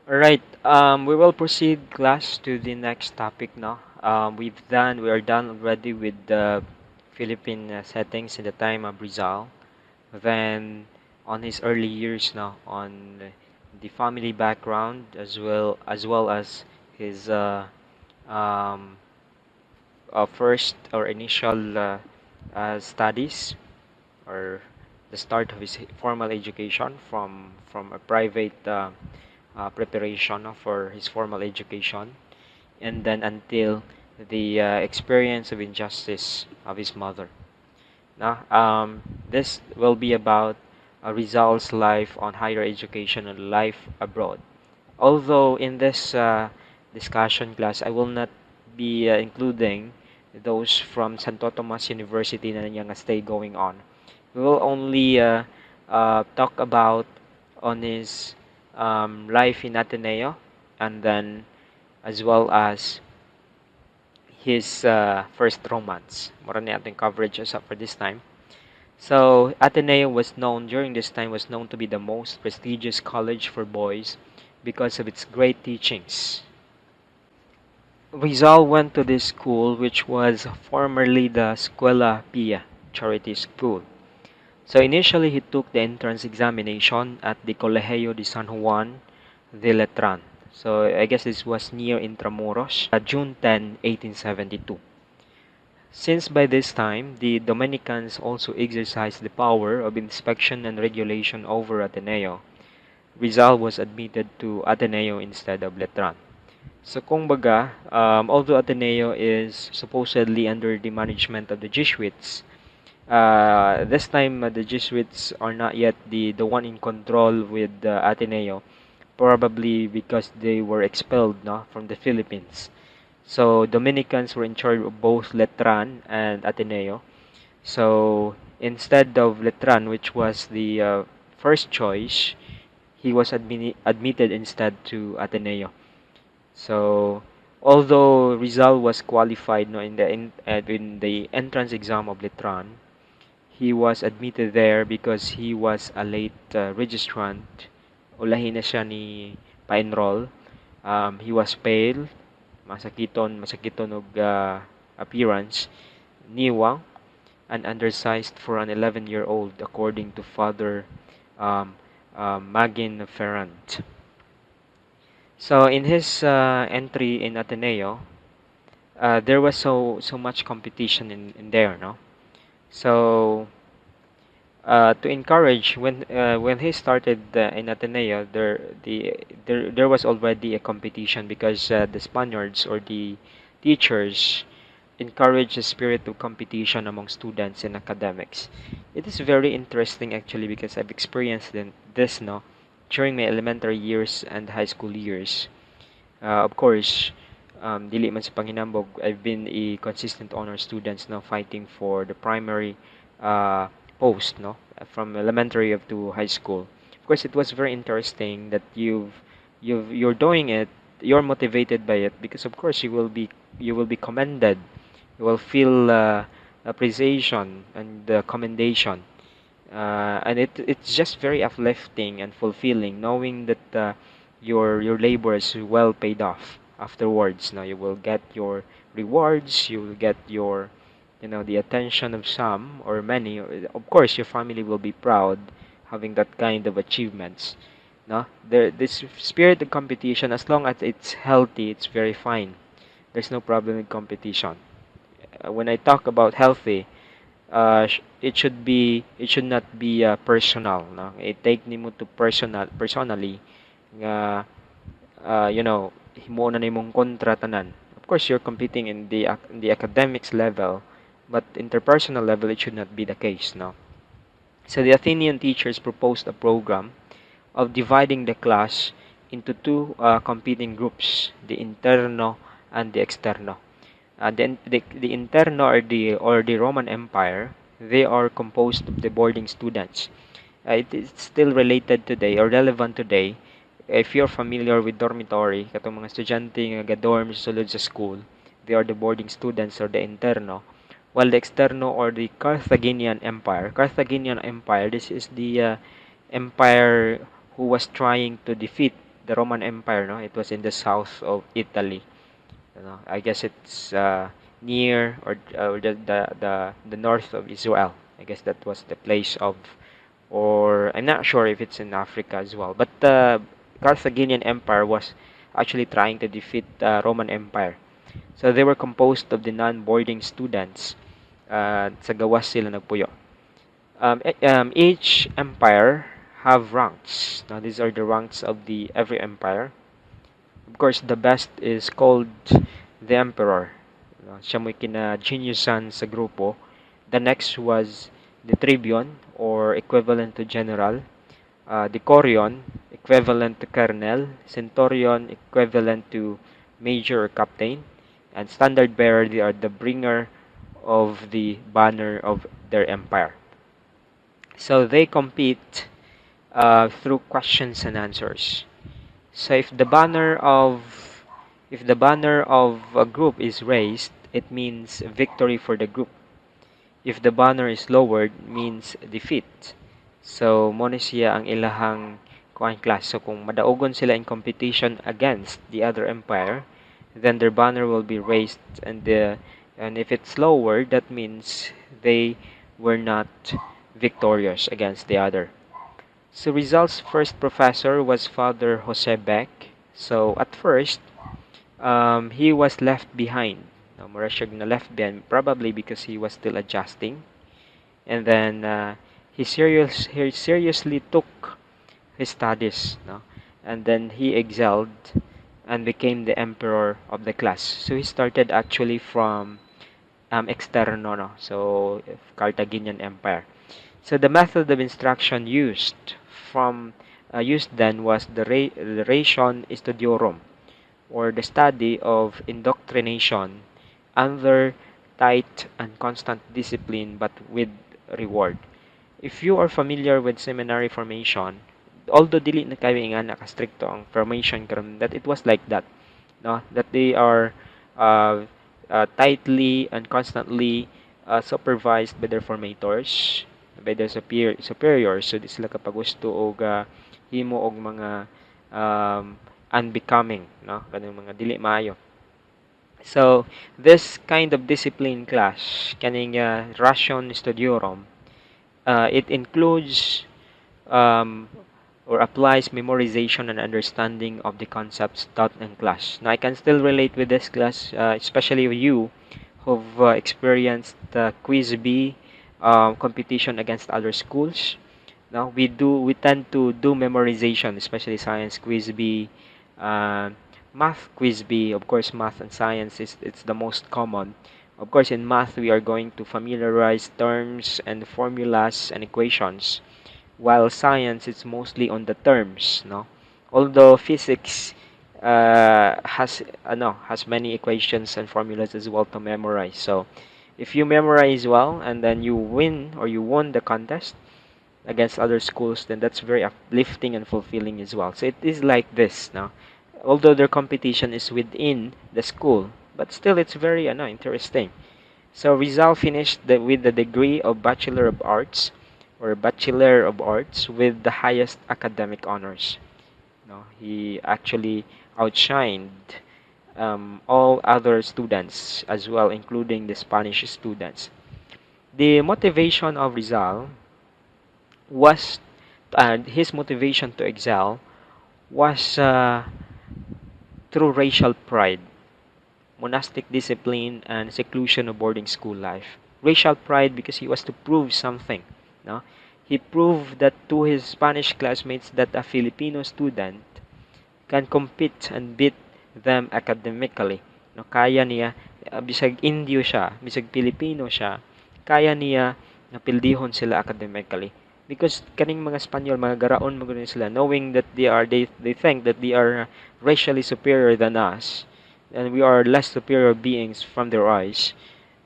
Alright, we will proceed class to the next topic now. We are done already with the Philippine settings in the time of Rizal. Then on his early years now, on the family background as well as his um, first or initial studies or the start of his formal education from a private preparation for his formal education, and then until the experience of injustice of his mother. Now, this will be about Rizal's life on higher education and life abroad. Although in this discussion class, I will not be including those from Santo Tomas University na nga stay going on. We will only talk about on his life in Ateneo, and then as well as his first romance. Mura na ating coverage sa for this time. So Ateneo was known during this time was known to be the most prestigious college for boys because of its great teachings. Rizal went to this school, which was formerly the Escuela Pia charity school. So initially, he took the entrance examination at the Colegio de San Juan de Letran. So I guess this was near Intramuros, June 10, 1872. Since by this time, the Dominicans also exercised the power of inspection and regulation over Ateneo, Rizal was admitted to Ateneo instead of Letran. So kung baga, although Ateneo is supposedly under the management of the Jesuits, this time the Jesuits are not yet the one in control with Ateneo, probably because they were expelled no, from the Philippines. So Dominicans were in charge of both Letran and Ateneo. So instead of Letran, which was the first choice, he was admitted instead to Ateneo. So although Rizal was qualified no, in the entrance exam of Letran, he was admitted there because he was a late registrant. Ulahin na siya ni pa-enroll. He was pale, masakiton og appearance, niwang, and undersized for an 11-year-old according to Father um, Magin Ferrand. So in his entry in Ateneo, there was so much competition in there, no? So to encourage when he started in Ateneo, there was already a competition because the Spaniards or the teachers encourage a spirit of competition among students in academics. It is very interesting actually because I've experienced this no during my elementary years and high school years. Of course, dili man sa panginambog, I've been a consistent honor students now fighting for the primary post, no, from elementary up to high school. Of course, it was very interesting that you're doing it, you're motivated by it because of course you will be commended, you will feel appreciation and commendation, and it's just very uplifting and fulfilling knowing that your labor is well paid off afterwards. Now you will get your rewards, you will get your the attention of some or many. Of course, your family will be proud having that kind of achievements. No, this spirit of competition, as long as it's healthy, it's very fine. There's no problem with competition. When I talk about healthy, it should not be personal, no, it take nimo to personally nga himo na nimong kontra tanan. Of course you're competing in the academics level, but interpersonal level it should not be the case, no. So the Athenian teachers proposed a program of dividing the class into two competing groups, the interno and the externo. The interno or the Roman Empire, they are composed of the boarding students. It is still related today or relevant today if you're familiar with dormitory, katong mga estudyante nga ga-dorm sulod sa school, they are the boarding students or the interno. While the externo or the Carthaginian Empire, this is the empire who was trying to defeat the Roman Empire, no? It was in the south of Italy. I guess it's near or the north of Israel. I guess that was the place of, or I'm not sure if it's in Africa as well. But the Carthaginian Empire was actually trying to defeat the Roman Empire. So they were composed of the non-boarding students. Sa gawas sila nagpuyo. Each empire have ranks. Now these are the ranks of the every empire. Of course, the best is called the emperor. Siya mo'y kina-geniusan sa grupo. The next was the tribune or equivalent to general. The corion, equivalent to colonel. Centurion, equivalent to major or captain. And standard bearer, they are the bringer of the banner of their empire. So they compete through questions and answers. So if the banner of a group is raised, it means victory for the group. If the banner is lowered, means defeat. So mo ni siya ang ilahang kuan class. So kung madaogon sila in competition against the other empire, then their banner will be raised, and if it's lowered, that means they were not victorious against the other. So Rizal's first professor was Father Jose Beck. So at first, he was left behind. No, mura siya na left behind, probably because he was still adjusting. And then he seriously took his studies, no? And then he excelled and became the emperor of the class. So he started actually from externo, no? So Carthaginian Empire. So the method of instruction used then was the ration studiorum, or the study of indoctrination under tight and constant discipline but with reward. If you are familiar with seminary formation, although dili na kayo nga nakastricto ang formation karon, that it was like that, no? That they are uh, tightly and constantly supervised by their formators, by their superiors. So di sila kapag gusto og himo og mga um, unbecoming, no? Kanang mga dili maayo. So this kind of discipline class, kaning ration studiorum, it includes um, or applies memorization and understanding of the concepts taught in class. Now, I can still relate with this class, especially you who've experienced the quiz bee competition against other schools. Now, we tend to do memorization, especially science quiz bee, uh, math quiz bee. Of course, math and science is it's the most common. Of course, in math, we are going to familiarize terms and formulas and equations, while science is mostly on the terms, no? Although physics has many equations and formulas as well to memorize. So if you memorize well and then you win or you won the contest against other schools, then that's very uplifting and fulfilling as well. So it is like this now. Although their competition is within the school, but still it's very interesting. So Rizal finished with the degree of Bachelor of Arts or Bachelor of Arts with the highest academic honors. No, he actually outshined all other students as well, including the Spanish students. The motivation of Rizal was, his motivation to excel was through racial pride, monastic discipline, and seclusion of boarding school life. Racial pride because he was to prove something. No? He proved that to his Spanish classmates that a Filipino student can compete and beat them academically. No, kaya niya, bisag Indio siya, bisag Pilipino siya, kaya niya napildihon sila academically. Because kaning mga Espanyol, mga garaon mo sila, knowing that they think that they are racially superior than us, and we are less superior beings from their eyes,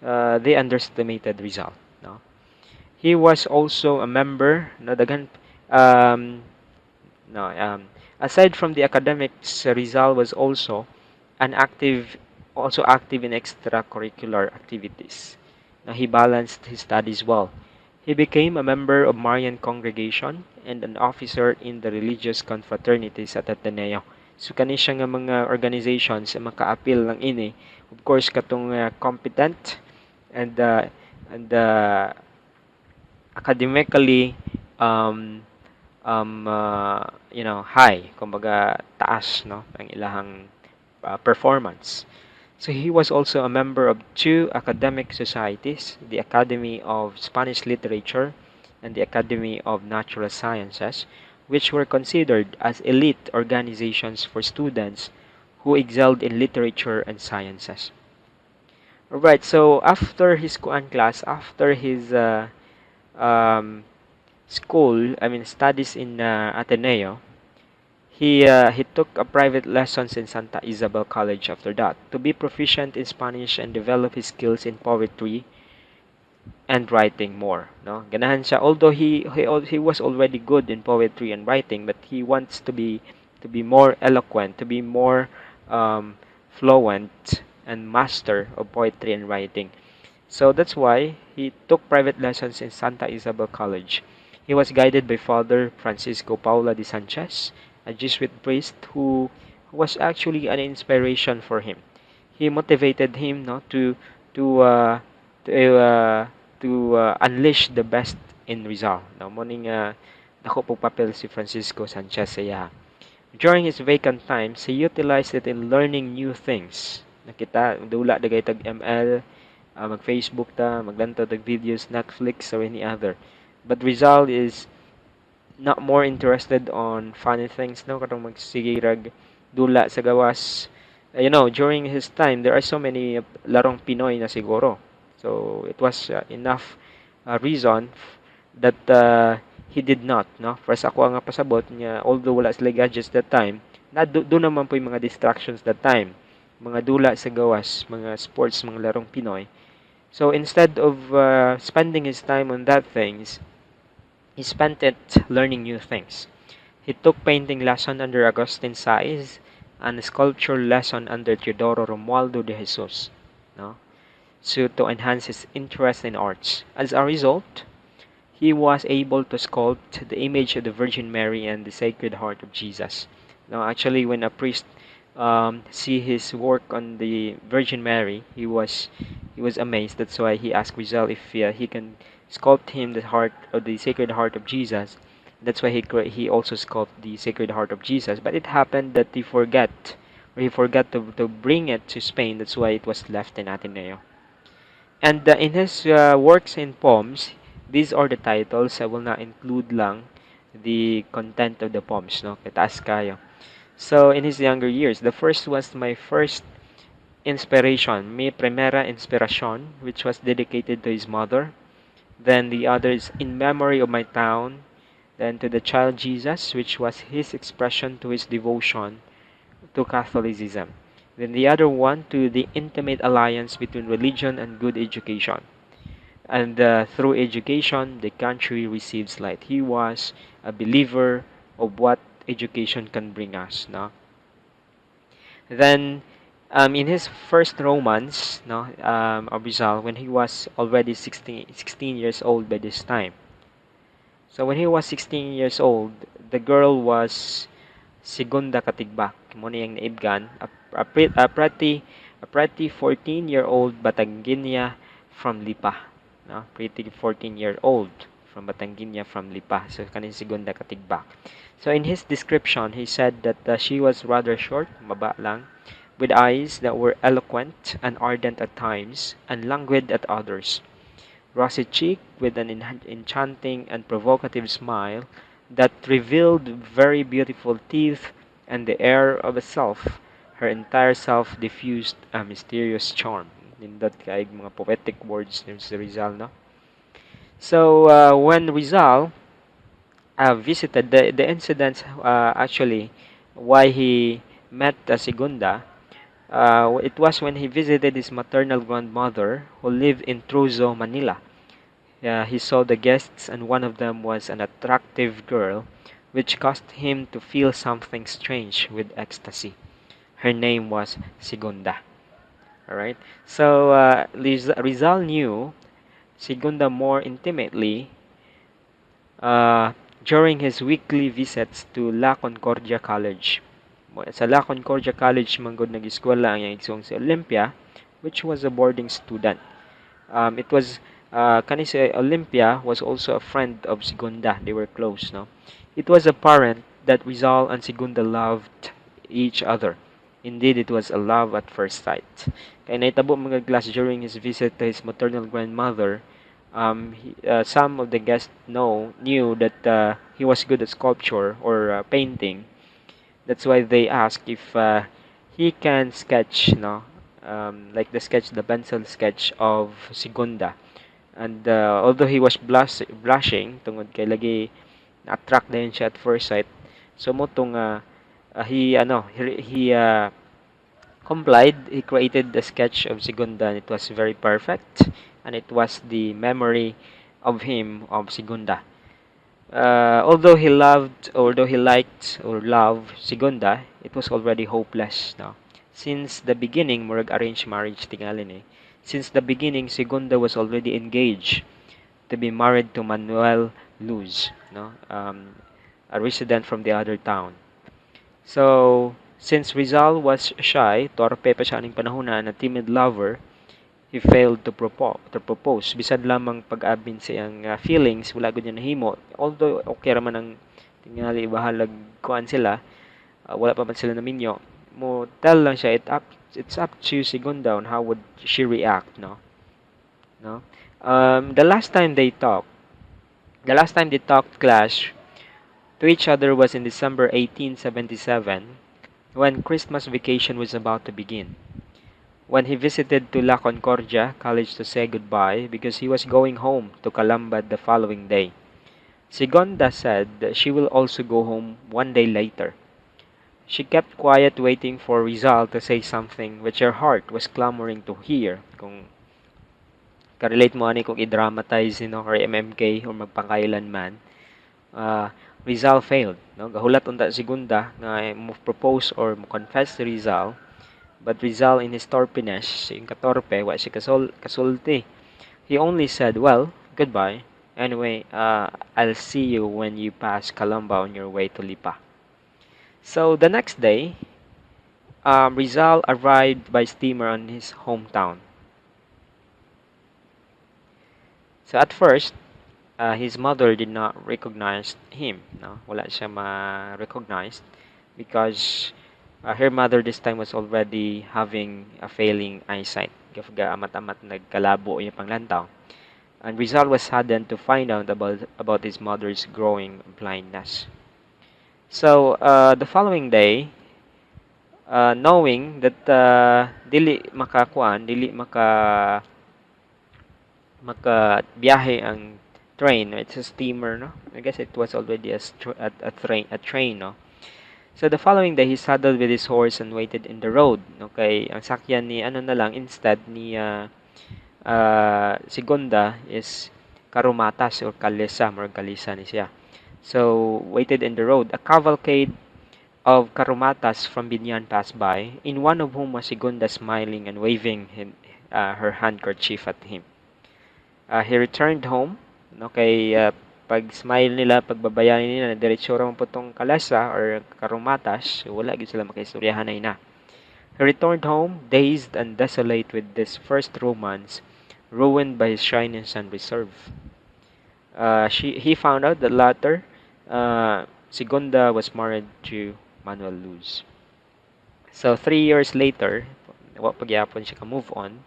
they underestimated Rizal. No? He was also a member, no, daghan, um, no, aside from the academics, Rizal was also active in extracurricular activities. Now, he balanced his studies well. He became a member of Marian congregation and an officer in the religious confraternities at Ateneo. So kani siya nga mga organizations maka-appeal lang ini. Of course katong competent and academically um, high, kumbaga taas no ang ilahang performance. So he was also a member of two academic societies, the Academy of Spanish Literature and the Academy of Natural Sciences, which were considered as elite organizations for students who excelled in literature and sciences. Alright, so after his Kuan class, after his um, studies in Ateneo, he took a private lessons in Santa Isabel College after that to be proficient in Spanish and develop his skills in poetry and writing more. No, ganahan siya. Although he was already good in poetry and writing, but he wants to be more eloquent, to be more fluent and master of poetry and writing. So that's why he took private lessons in Santa Isabel College. He was guided by Father Francisco Paula de Sanchez, a Jesuit priest who was actually an inspiration for him. He motivated him no, to uh, to unleash the best in Rizal. No, morning dako po papel si Francisco Sanchez saya. During his vacant times, he utilized it in learning new things. Nakita, dula dagay tag ML, mag-Facebook ta, maglantaw tag videos, Netflix, or any other. But Rizal is not more interested on funny things, no? Katong magsigirag dula sa gawas. During his time, there are so many larong Pinoy na siguro. So, it was enough reason that he did not, no? For sa ako nga pasabot niya, although wala sila gadgets that time, doon naman po yung mga distractions that time. Mga dula sa gawas, mga sports, mga larong Pinoy. So instead of spending his time on that things, he spent it learning new things. He took painting lesson under Agustin Saiz and a sculpture lesson under Teodoro Romualdo de Jesus, no? So to enhance his interest in arts. As a result, he was able to sculpt the image of the Virgin Mary and the Sacred Heart of Jesus. Now, actually, when a priest see his work on the Virgin Mary, he was amazed. That's why he asked Rizal if he can sculpt him the heart of the Sacred Heart of Jesus. That's why he also sculpted the Sacred Heart of Jesus. But it happened that he forgot to bring it to Spain. That's why it was left in Ateneo. And in his works and poems, these are the titles. I will not include lang the content of the poems, no? Kataas kayo. So, in his younger years, the first was my first inspiration, mi primera inspiración, which was dedicated to his mother. Then the other is in memory of my town. Then to the child Jesus, which was his expression to his devotion to Catholicism. Then the other one to the intimate alliance between religion and good education. And through education, the country receives light. He was a believer of what education can bring us. No? Then, in his first romance, no, of Rizal, when he was already 16 years old by this time. So when he was 16 years old, the girl was Segunda Katigbak. Mo niyang naibgan, a pretty 14-year-old Batanguina from Lipa. No? Pretty 14-year-old from Batanguina from Lipa. So kanin Segunda Katigbak. So in his description, he said that she was rather short, maba lang, with eyes that were eloquent and ardent at times, and languid at others. Rosy cheek with an enchanting and provocative smile that revealed very beautiful teeth and the air of a self. Her entire self diffused a mysterious charm. Nindot kaig mga poetic words ni si Rizal, no? So, when Rizal visited the incidents, actually, why he met Segunda, it was when he visited his maternal grandmother who lived in Truzo, Manila. He saw the guests, and one of them was an attractive girl, which caused him to feel something strange with ecstasy. Her name was Segunda. Alright? So, Rizal knew Segunda more intimately during his weekly visits to La Concordia College. Sa La Concordia College, manggod nag-eskwela ang igsoong si Olympia, which was a boarding student. It was kani si Olympia was also a friend of Segunda. They were close, no? It was apparent that Rizal and Segunda loved each other. Indeed, it was a love at first sight. Kaya naitabo mga glass during his visit to his maternal grandmother. Some of the guests knew that he was good at sculpture or painting. That's why they asked if he can sketch, no, like the pencil sketch of Segunda. And although he was blushing, tungod kay lagi na-attract na yun siya at first sight, so mo tong he complied. He created the sketch of Segunda, and it was very perfect, and it was the memory of him of Segunda. Although he liked or loved Segunda, it was already hopeless. No, since the beginning, murag arranged marriage tingalin eh. Since the beginning, Segunda was already engaged to be married to Manuel Luz, no, a resident from the other town. So, since Rizal was shy, torpe pa siya aning panahona na timid lover, he failed to propose. Bisan lamang pag-abin sa iyang feelings, wala gud niya nahimo. Although okay raman ang tingali bahalag kuan sila, wala pa man sila naminyo. Mo tell lang siya it's up to Segunda on how would she react, no? No. The last time they talked clash to each other was in December 1877 when Christmas vacation was about to begin. When he visited to La Concordia College to say goodbye because he was going home to Calamba the following day. Sigonda said that she will also go home one day later. She kept quiet waiting for Rizal to say something which her heart was clamoring to hear. Kung ka-relate mo ani kung i-dramatize or MMK or magpakailan man, uh, Rizal failed. No? Gahulat unta Segunda nga mo propose or mo confess si Rizal. But Rizal, in his torpiness, yung katorpe, wa siya kasulti. He only said, well, goodbye. Anyway, I'll see you when you pass Calamba on your way to Lipa. So, the next day, Rizal arrived by steamer on his hometown. So, at first, his mother did not recognize him. No? Wala siya ma-recognize because her mother this time was already having a failing eyesight. Gaga amat-amat nagkalabo yung panglantaw. And Rizal was saddened to find out about his mother's growing blindness. So, the following day, knowing that dili maka biyahe ang train, it's a steamer, no? I guess it was already a train, no? So the following day, he saddled with his horse and waited in the road. Okay, ang sakyan ni ano na lang instead ni Segunda is Karumatas or Kalesa, more Kalisa ni siya. So waited in the road. A cavalcade of Karumatas from Binyan passed by, in one of whom was Segunda smiling and waving her handkerchief at him. He returned home. Okay, pag smile nila, pagbabayanin nila, diretso raman po tong Kalasa or Karumatas, wala gid sila makaistoryahan na ina. He returned home, dazed and desolate with this first romance, ruined by his shyness and reserve. He found out that later, Segunda was married to Manuel Luz. So, 3 years later, wa pagyapon siya ka-move on.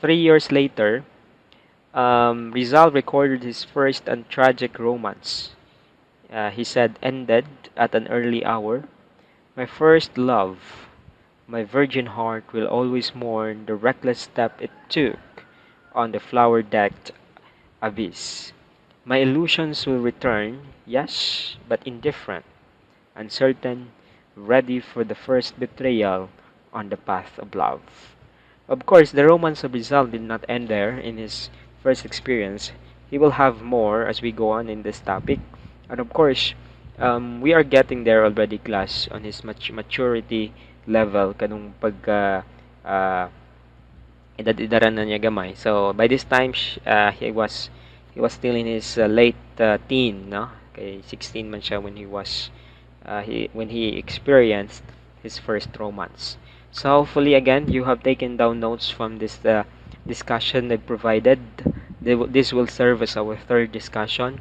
3 years later, Rizal recorded his first and tragic romance. He said, ended at an early hour. My first love, my virgin heart will always mourn the reckless step it took on the flower-decked abyss. My illusions will return, yes, but indifferent, uncertain, ready for the first betrayal on the path of love. Of course, the romance of Rizal did not end there in his first experience. He will have more as we go on in this topic. And of course, we are getting there already, class, on his maturity level kanung pagka edad-edaran na niya gamay. So by this time he he was still in his late teen, no? Okay, 16 man siya when he was when he experienced his first romance. So hopefully again you have taken down notes from this discussion I provided. This will serve as our third discussion.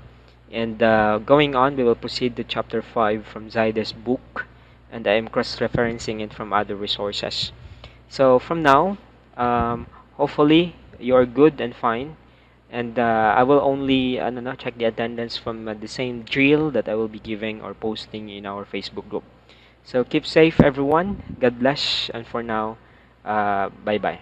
And going on, we will proceed to chapter 5 from Zaide's book, and I am cross-referencing it from other resources. So from now, hopefully you're good and fine, and I will only no, check the attendance from the same drill that I will be giving or posting in our Facebook group. So keep safe, everyone. God bless, and for now, bye bye.